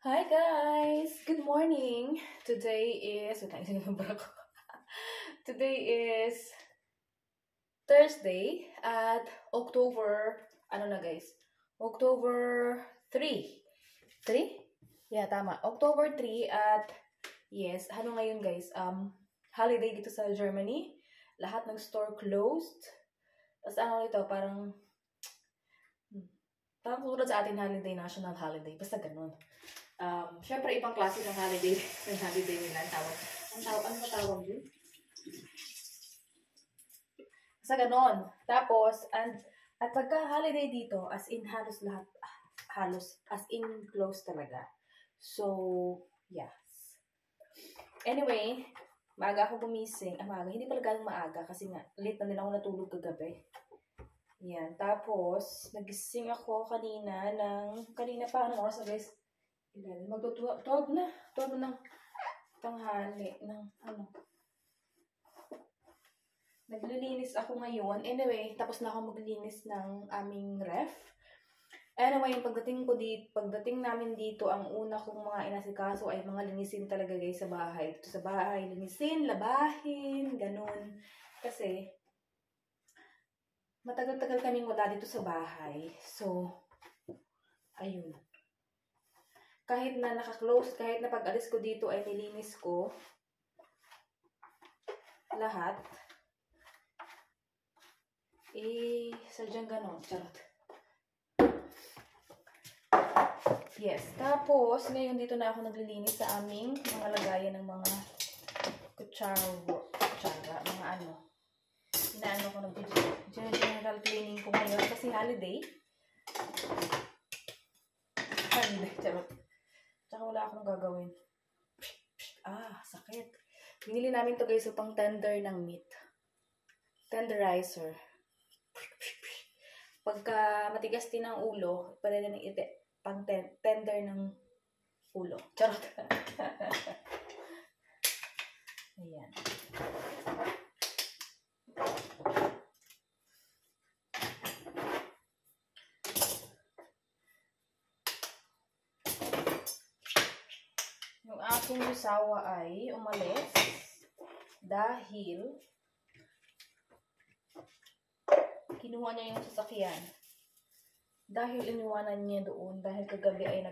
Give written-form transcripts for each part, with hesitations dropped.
Hi guys! Good morning! Today is... Today is Thursday at October... Ano na guys? October 3. 3? Yeah, tama. October 3 at... Yes, ano ngayon guys? Holiday dito sa Germany. Lahat ng store closed. Tapos ano ito, parang tulad sa atin holiday, national holiday. Basta ganun. Syempre, ibang klase ng holiday. Ng holiday nila. Ano ba tawag yun? Basta ganon. Tapos, at pagka holiday dito, as in halos lahat, as in close talaga. So, yes. Anyway, maaga ako gumising. Maaga. Hindi pala galing maaga kasi nga, late na din ako natulog kagabi. Yan. Tapos, nagising ako kanina pa, anong oras na guys? 11. Magto-12 na. 12 ng tanghali. Naglilinis ako ngayon. Anyway, tapos na ako maglilinis ng aming ref. Anyway, pagdating namin dito, ang una kong mga inasikaso ay mga linisin talaga guys sa bahay. Dito sa bahay, linisin, labahin, ganun. Kasi, matagal-tagal kaming wala dito sa bahay. So, ayun. Kahit na naka-close, kahit na pag-alis ko dito ay nilinis ko lahat. Sadyang ganon. Charot. Yes. Tapos, ngayon dito na ako naglilinis sa aming mga lagayan ng mga kutsara, mga ano. Inaano ko general cleaning ko ngayon kasi holiday. Charot. Tsaka wala akong gagawin. Sakit. Binili namin to guys upang tender ng meat. Tenderizer. Pagka matigas din ang ulo, pwede na pang tender ng ulo. Charot. Ayan. Yung aking yusawa ay umalis dahil kinuha niya yung sasakyan. Dahil iniwanan niya doon, dahil kagabi ay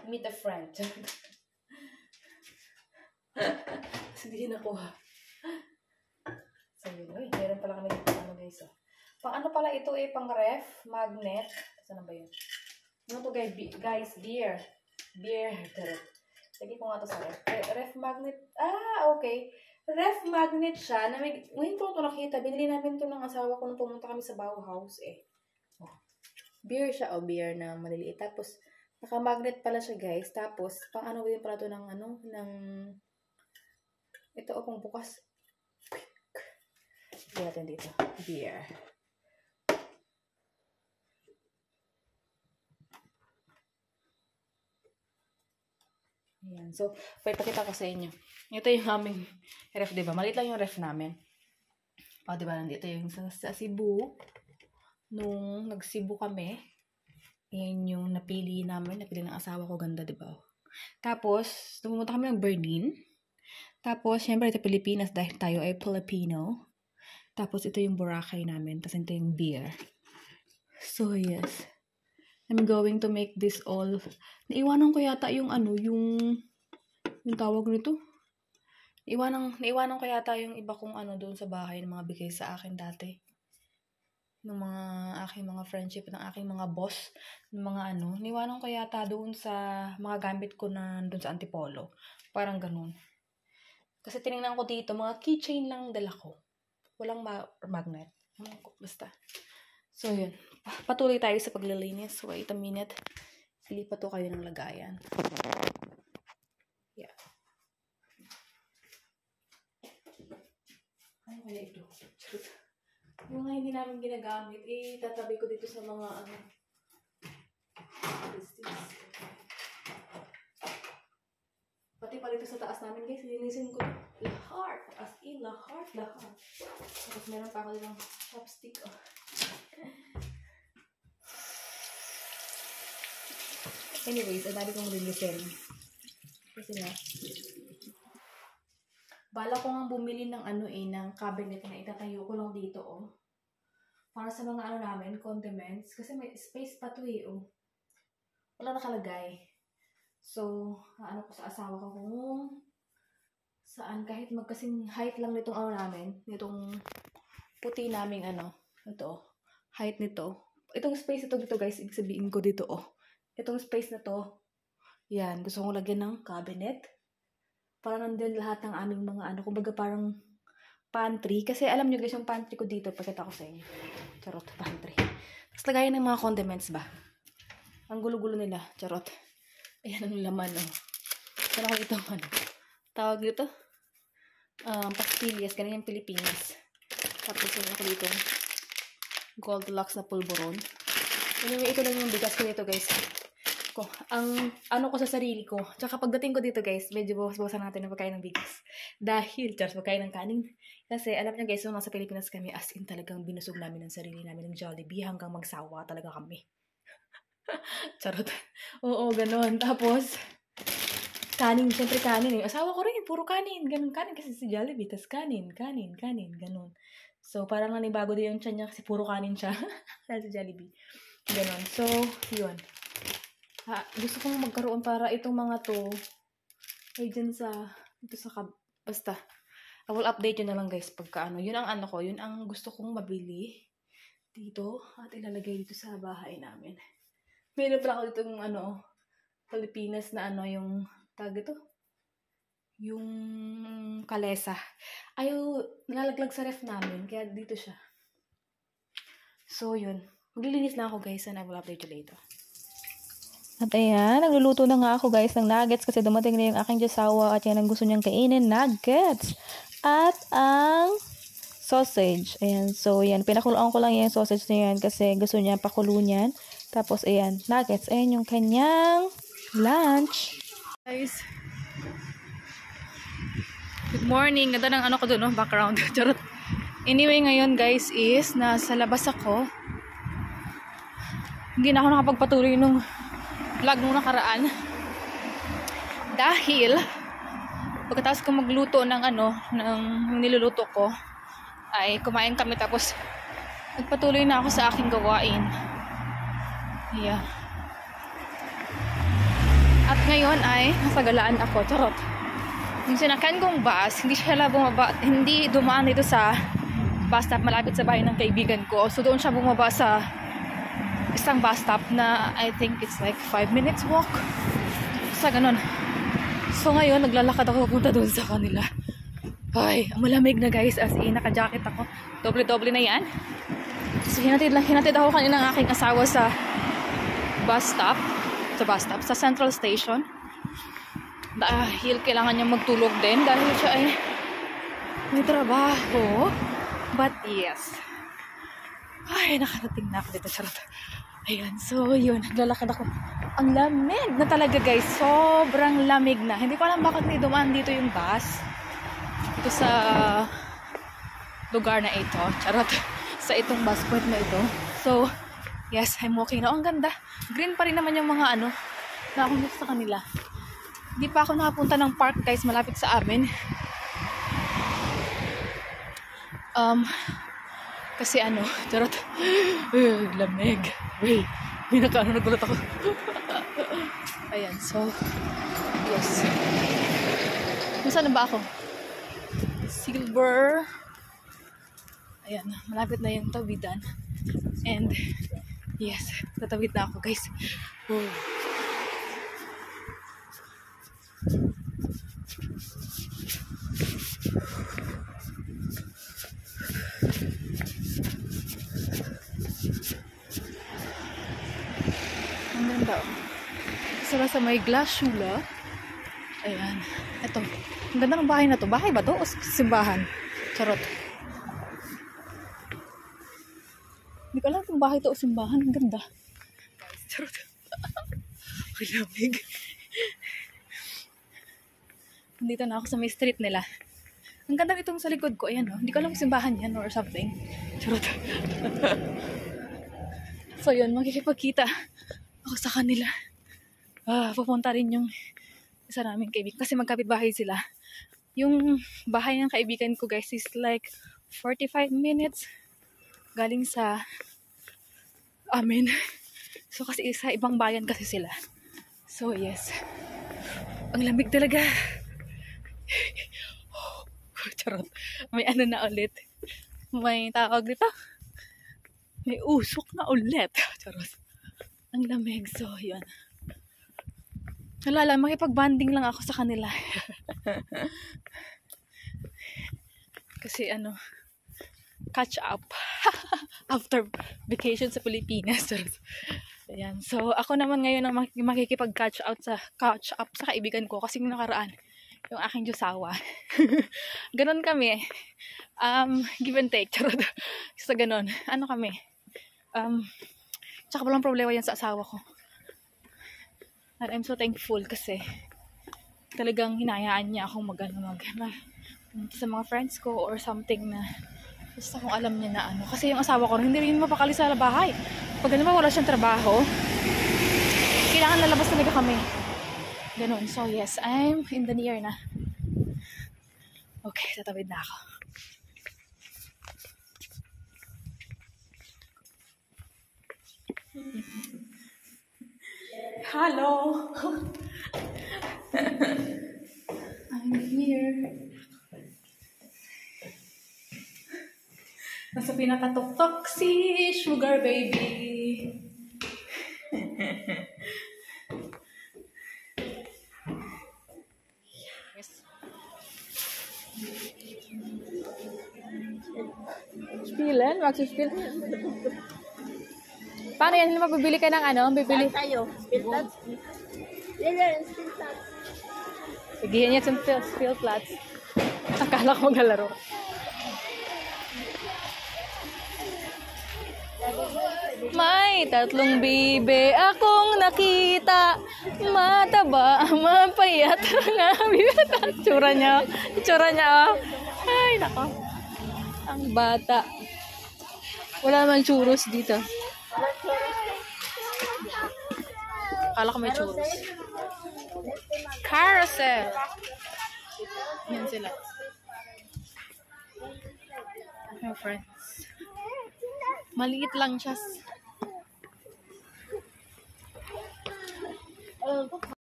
meet a friend. Hindi nakuha. So yun, meron pala kami dito guys. Pang ano pala ito pang ref, magnet. Saan ba yun? Ano to guys? Beer. Lagi ko nga to sa ref. Ref magnet. Okay. Ref magnet siya. Ngayon ko ito nakita. Binili namin ito ng asawa ko nung pumunta kami sa Bauhaus Beer siya. Beer na maliliit. Tapos, naka-magnet pala siya guys. Tapos, pang ano din pala ito ng ito kung bukas. Hindi natin dito. Beer. Ayan. So, pakita ko sa inyo. Ito yung aming ref, diba? Maliit lang yung ref namin. Diba? Nandito yung sa Cebu. Nung nag-Cebu kami, yan yung napili namin. Napili ng asawa ko. Ganda, diba? Tapos, pumunta kami ng Berlin. Tapos, syempre, ito Pilipinas dahil tayo ay Filipino. Tapos, ito yung Boracay namin. Tapos, ito yung beer. So, yes. I'm going to make this all. Naiwanan ko yata yung yung tawag nito. Naiwanan ko yata yung iba kong doon sa bahay ng mga bigay sa akin dati. Ng mga aking mga friendship, ng aking mga boss, ng mga naiwanan ko yata doon sa mga gamit ko na doon sa Antipolo. Parang ganun. Kasi tinignan ko dito, mga keychain lang dala ko. Walang magnet. Basta. So, yun. Patuloy tayo sa paglilinis. Wait a minute. Ilipat ko kayo ng lagayan. Yeah. Ay, wala ito. Yung nga hindi namin ginagamit, tatabi ko dito sa mga Pati pala ito sa taas namin, guys. Linisin ko lahat. As in, lahat. Tapos meron pa ako ditong chopstick. Anyways, ang dami kong lilisin. Kasi nga, bala ko nga bumili ng ng cabinet na itatayo ko lang dito, para sa mga namin, condiments. Kasi may space pa to wala nakalagay. So, ko sa asawa ko kung saan, kahit magkasing height lang nitong namin, nitong puti naming ito, height nito. Itong space ito dito guys, ibig sabihin ko dito, itong space na to, yan, gusto kong lagyan ng cabinet. Para nandun lahat ng aming mga kumbaga parang pantry. Kasi alam nyo guys, yung pantry ko dito, pakita ko sa inyo. Charot, pantry. Tapos lagayan ng mga condiments ba? Ang gulo-gulo nila, charot. Ayan ang laman, Sana ko itong tawag dito? Pastillas, ganyan yung Pilipinas. Tapos yun ako dito, Goldilocks na pulburon. Anyway, ito lang yung bigas ko dito guys. Ang ko sa sarili ko. Tsaka pagdating ko dito guys, medyo bawas-bawasan natin ng pagkain ng bigas. Dahil, pagkain ng kanin. Kasi alam niyo guys, nung nasa Pilipinas kami, as in talagang binusog namin ng sarili namin ng Jollibee hanggang magsawa talaga kami. Charot. Oo, ganon. Tapos, kanin, syempre kanin Asawa ko rin, puro kanin. Ganon, kanin kasi si Jollibee. Tapos kanin, ganon. So, parang nanibago din yung tiyan niya kasi puro kanin siya. Dahil sa Jollibee. Ganon. So, yun. Gusto kong magkaroon para itong mga to ay dyan basta I will update yun na lang guys pagka yun ang yun ang gusto kong mabili dito at ilalagay dito sa bahay namin. Meron pala ako dito yung Pilipinas na yung tag ito, yung kalesa nalalaglag sa ref namin kaya dito siya. So yun, maglilinis na ako guys and I will update you later. At ayan, nagluluto na nga ako guys ng nuggets kasi dumating na yung aking josawa at yan ang gusto niyang kainin, nuggets. At ang sausage. Ayan, so yan, pinakuluan ko lang yung sausage na yan kasi gusto niya pakulo niyan. Tapos ayan, nuggets. Ayan yung kanyang lunch. Guys, good morning. Ganda ng ko dun, background. Charot. Anyway, ngayon guys is nasa labas ako. Hindi na ako nakapagpatuloy nung vlog nung nakaraan dahil pagkatapos ko magluto ng ng niluluto ko ay kumain kami tapos nagpatuloy na ako sa aking gawain. Yeah. At ngayon ay nasagalaan ako. Charot. Yung sinakyan kong bus, hindi dumaan dito sa bus stop malapit sa bahay ng kaibigan ko. So doon siya bumaba sa isang bus stop na I think it's like 5 minutes walk. Sa ganun. So ngayon, naglalakad ako punta doon sa kanila. Ay, malamig na guys. As in, naka-jacket ako. Doble-doble na yan. So hinatid ako kanina ng aking asawa sa bus stop. Sa Central Station. Dahil kailangan niya magtulog din. Dahil siya ay may trabaho. But yes. Ay, nakarating na ako dito. Charot. Ayan, so yun, naglalakad ako. Ang lamig na talaga guys, sobrang lamig na. Hindi ko alam bakit may dumaan dito yung bus. Ito sa lugar na ito, charot, sa itong bus point na ito. So, yes, I'm okay na. Ang ganda. Green pa rin naman yung mga na akong sa kanila. Hindi pa ako nakapunta ng park guys, malapit sa amin. Kasi charot, lamig. Wait, may nagulat ako. Ayan, so, yes. Nasaan na ba ako? Silver. Ayan, malapit na yung tawidan. And, yes, tatawid na ako guys. Oh. Ang ganda. Sala sa may Glasula. Ayan. Ito. Ang ganda ng bahay na to. Bahay ba to? O simbahan? Charot. Hindi ko alam kung bahay to o simbahan. Ang ganda. Charot. Ang lamig. Nandito na ako sa may street nila. Ang ganda itong sa likod ko. Ayan, no? Hindi ko alam kung simbahan yan or something. Charot. So yun, makikipagkita ako sa kanila. pupunta rin yung isa naming kaibigan. Kasi magkapit-bahay sila. Yung bahay ng kaibigan ko guys is like 45 minutes galing sa amin. So kasi sa ibang bayan kasi sila. So yes. Ang lamig talaga. Charot. May ano na ulit. May tawag dito. May usok na ulit. Charot. Ang lamig. So yun. Wala lang. Makipag-banding lang ako sa kanila. Kasi ano, catch up. After vacation sa Pilipinas. Ayan. So, ako naman ngayon ang makikipag-catch up sa kaibigan ko kasi yung nakaraan, yung aking Diyosawa. Ganon kami. Give and take. Charot. Sa ganon. Ano kami? Tsaka walang problema yan sa asawa ko. And I'm so thankful kasi talagang hinayaan niya akong sa mga friends ko or something na basta kung alam niya na ano. Kasi yung asawa ko hindi rin mapakali sa bahay. Pag naman wala siyang trabaho, kailangan lalabas talaga kami. Ganon. So yes, I'm in the near na. Okay, tatawid na ako. Hello! I'm here. Nasa pinakatuktok si Sugar Baby. Yes. Spielen? Magsispil? Paano yan? Mabibili ka ng ano? Bibili? Saan tayo? Spillplats? Yan, spillplats. Sige, yan yung spill flats. Akala ko maglalaro. May 3 bibe akong nakita. Mataba, mapayat nga. Tsura niya. Oh. Ay, nako. Ang bata. Wala naman churros dito. Akala ko may churros. Carousel. Yan sila. My friends. Maliit lang siya.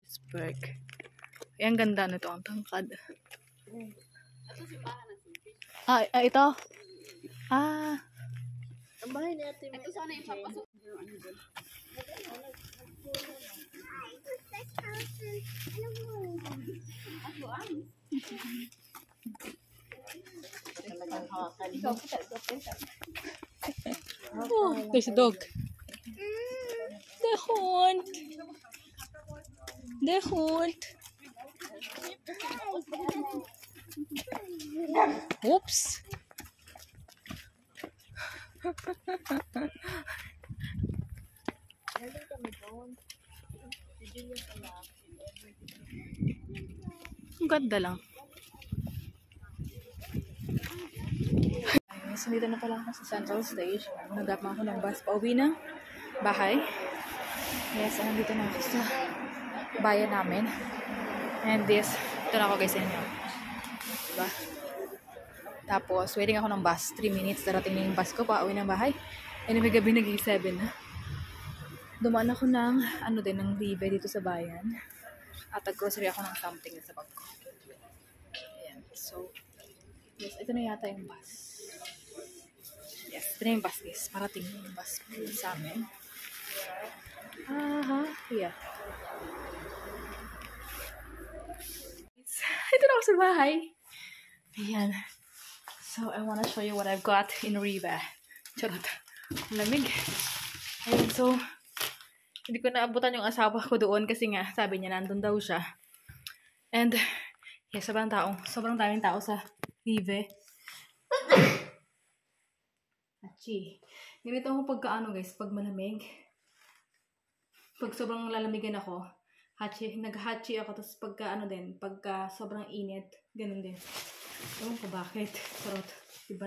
Iceberg. Ang ganda nito. Ang tangkad. Ito? Ang bahay natin. Ito sana yung papasok. Oh, there's a dog. The hunt. Oops. Ang ganda lang. So, dito na pala ako sa Central Station. Nagdapa ako ng bus pauwi ng bahay. Yes, nandito na ako sa bayan namin. And ito na ako guys sa inyo. Diba? Tapos, waiting ako ng bus. 3 minutes, darating na yung bus ko pauwi ng bahay. And may gabi naging 7 na. Dumaan ako ng, ng Rive dito sa bayan. At nag-grocery ako ng something sa bag ko. Ayan. So, yes, ito na yata yung bus. Yes, ito na yung bus guys. Parating yung bus sa amin. Yeah. Ito na ako sa bahay. Ayan. So, I wanna show you what I've got in Rive. Charot. Lamig. Ayan, so, hindi ko naabutan yung asawa ko doon kasi nga, sabi niya, nandun daw siya. And, yes, sobrang daming tao sa Rive. Hachi. Ganito ako pagka guys, pag malamig. Pag sobrang lalamigan ako, nag-hachi ako, tapos pagka sobrang init, ganun din. Ewan ko bakit. Sarot. Diba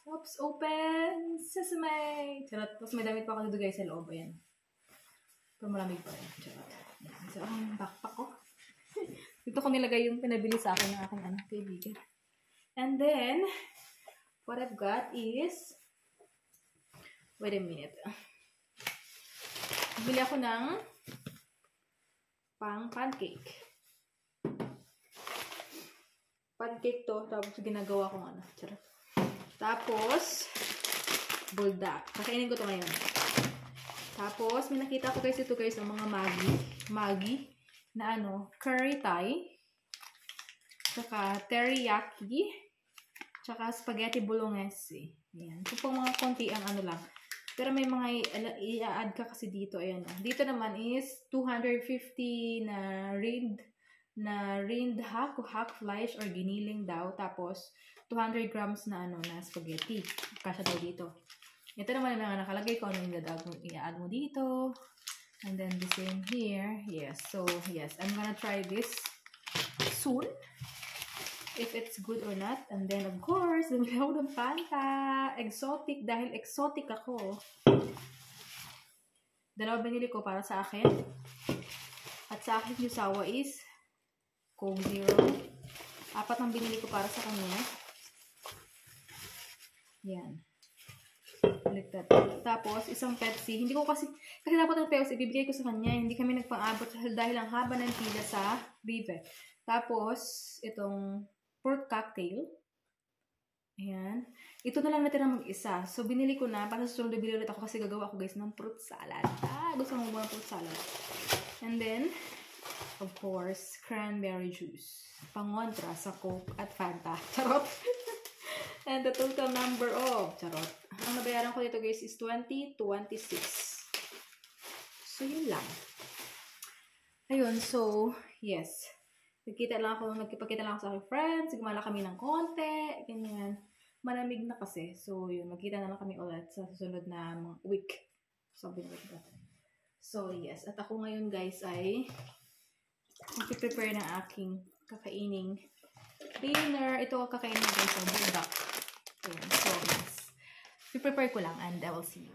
Oops, open! Sesame! Sarot. Tapos may damit pa ako dito guys sa loob. Ayan. Pero malamig pa rin. Charot. Yan. So, ang backpack ko. Dito ko nilagay yung pinabili sa akin ng aking anak kaibigan. And then, what I've got is, wait a minute. Bili ako ng pancake. Pancake to, tapos ginagawa kong ano. Charot. Tapos, buldak. Kakainin ko to ngayon. Tapos, may nakita ko guys ito guys ng mga Maggi na ano, curry Thai, tsaka teriyaki, tsaka spaghetti bolognese. Ayan. Ito pong mga konti ang ano lang. Pero may mga i-add ka kasi dito. Ayan. Dito naman is 250 na rind hack flesh or giniling daw. Tapos, 200 grams na ano na spaghetti. Kasya daw dito. Ito naman na nakalagay ko ano yung i-add mo dito. And then the same here. Yes. So, yes. I'm gonna try this soon. If it's good or not. And then, of course, bumili ako ng Fanta. Exotic. Dahil exotic ako. Dalawa binili ko para sa akin. At sa akin yung sawa is Coke Zero. 4 ang binili ko para sa kanya. Yan. Like that. Tapos, isang Pepsi. Hindi ko kasi dapat ang Pepsi, ibibigay ko sa kanya. Hindi kami nagpang-abot dahil ang haba ng pila sa Vive. Tapos, itong fruit cocktail. Ayan. Ito na lang natira mag-isa. So, binili ko na. Para sa susunod, bibili ulit ako kasi gagawa ko guys ng fruit salad. Gusto mo ng fruit salad. And then, of course, cranberry juice. Pangontra sa Coke at Fanta. Charot. And the total number of, charot. Ang nabayaran ko dito guys is 20.26. So, yun lang. Ayun, so, yes. Nagpakita lang ako sa aking friends. Gumala kami ng konti. Ganyan. Malamig na kasi. So, yun. Magkita na lang kami ulit sa susunod na week. Something like that. So, yes. At ako ngayon guys ay mag-prepare ng aking kakaining dinner. Ito kakainin ko guys ang buldak. Ayan. So, yes. I-prepare ko lang and I will see you.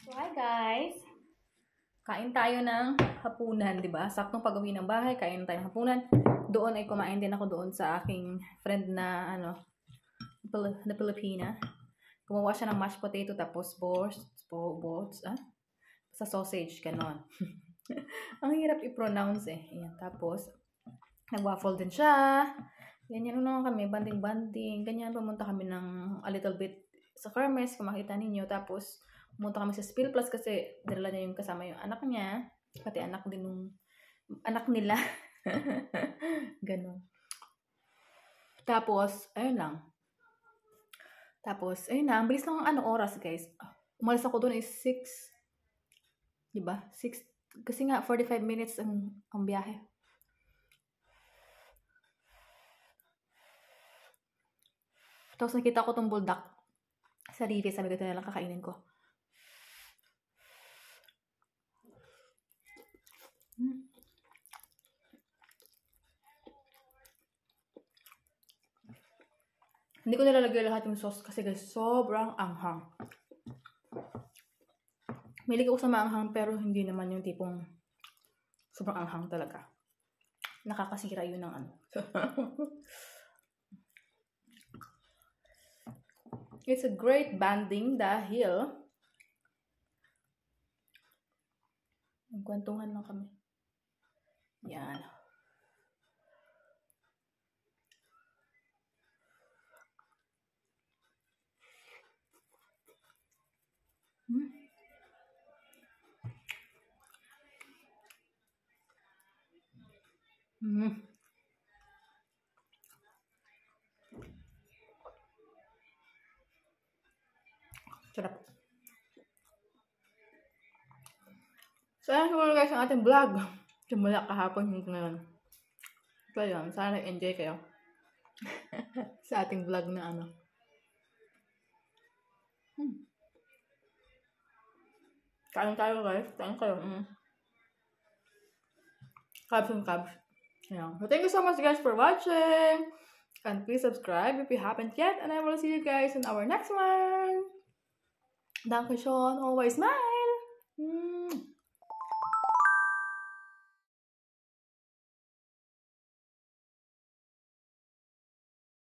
So, hi guys! Kain tayo ng hapunan, di ba? Saktong pag-uwi ng bahay, kain tayo ng hapunan. Doon ay kumain din ako doon sa aking friend na, na Pilipina. Gumawa siya ng mashed potato tapos sa sausage, ganon. Ang hirap i-pronounce eh. Ayan, tapos, nag-waffle din siya. Ganyan naman kami, banding-banding. Ganyan, pumunta kami ng a little bit sa Kermes, kung makita ninyo. Tapos, pumunta kami sa Spill Plus kasi dala niya yung kasama yung anak niya. Pati anak din nung anak nila. Ganon. Tapos, ayun lang. Tapos, ayun na. Ang bilis lang ang oras, guys. Umalis ako doon is 6. Diba? 6. Kasi nga, 45 minutes ang biyahe. Tapos nakita ko tong buldak sa Rive. Sabi ko, ito na lang kakainin ko. Hindi ko nilalagay lahat yung sauce kasi guys, sobrang anghang. Mahilig ako sa maanghang pero hindi naman yung tipong sobrang anghang talaga. Nakakasira yun ng ano. It's a great banding dahil nagkwentuhan lang kami. Yan. Sarap. So, ayan siguro guys ang ating vlog. Simula kahapon hanggang ngayon. So, yun. Sana nag-enjoy kayo. Sa ating vlog na ano. Kain tayo guys. Kain kayo. Carbs and carbs. Yeah. So thank you so much guys for watching. And please subscribe if you haven't yet. And I will see you guys in our next one. Danke schön. Always smile.